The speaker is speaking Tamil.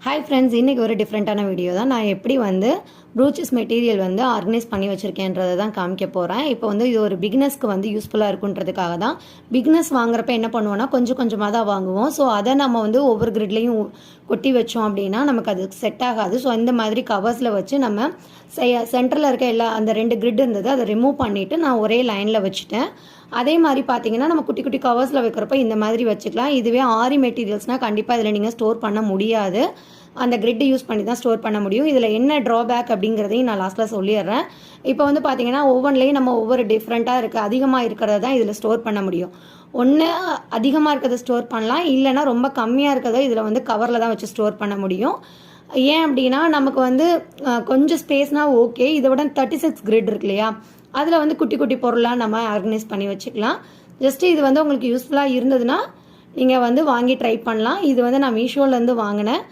ஹாய் ஃப்ரெண்ட்ஸ், இன்றைக்கி ஒரு டிஃப்ரெண்ட்டான வீடியோ தான். நான் எப்படி வந்து ப்ரூச்சஸ் மெட்டீரியல் வந்து ஆர்கனைஸ் பண்ணி வச்சுருக்கேன்றதை தான் காமிக்க போகிறேன். இப்போ வந்து இது ஒரு பிகினர்ஸ்க்கு வந்து யூஸ்ஃபுல்லாக இருக்குன்றதுக்காக தான். பிகினர்ஸ் வாங்குறப்ப என்ன பண்ணுவோன்னா கொஞ்சம் கொஞ்சமாக தான் வாங்குவோம். ஸோ அதை நம்ம வந்து ஒவ்வொரு கிரிட்லேயும் கொட்டி வச்சோம் அப்படின்னா நமக்கு அது செட் ஆகாது. ஸோ இந்த மாதிரி கவர்ஸில் வச்சு நம்ம சென்டரில் இருக்க அந்த 2 கிரிட் இருந்தது அதை ரிமூவ் பண்ணிவிட்டு நான் ஒரே லைனில் வச்சுட்டேன். அதே மாதிரி பார்த்தீங்கன்னா நம்ம குட்டி குட்டி கவர்ஸில் வைக்கிறப்ப இந்த மாதிரி வச்சுக்கலாம். இதுவே ஆரி மெட்டீரியல்ஸ்னால் கண்டிப்பாக இதில் நீங்கள் ஸ்டோர் பண்ண முடியாது. அந்த கிரிட் யூஸ் பண்ணி தான் ஸ்டோர் பண்ண முடியும். இதில் என்ன ட்ராபேக் அப்படிங்கிறதையும் நான் லாஸ்ட்டில் சொல்லிடுறேன். இப்போ வந்து பார்த்தீங்கன்னா ஒவ்வொன்றிலையும் நம்ம ஒவ்வொரு டிஃப்ரெண்ட்டாக இருக்குது. அதிகமாக இருக்கிறத தான் இதில் ஸ்டோர் பண்ண முடியும். ஒன்று அதிகமாக இருக்கிறத ஸ்டோர் பண்ணலாம், இல்லைனா ரொம்ப கம்மியாக இருக்கிறத இதில் வந்து கவரில் தான் வச்சு ஸ்டோர் பண்ண முடியும். ஏன் அப்படின்னா நமக்கு வந்து கொஞ்சம் ஸ்பேஸ்னால் ஓகே. இதை விட 36 கிரிட் இருக்கு இல்லையா, அதில் வந்து குட்டி குட்டி பொருளாக நம்ம ஆர்கனைஸ் பண்ணி வச்சுக்கலாம். ஜஸ்ட்டு இது வந்து உங்களுக்கு யூஸ்ஃபுல்லாக இருந்ததுன்னா நீங்கள் வந்து வாங்கி ட்ரை பண்ணலாம். இது வந்து நான் மீஷோலேருந்து வாங்கினேன்.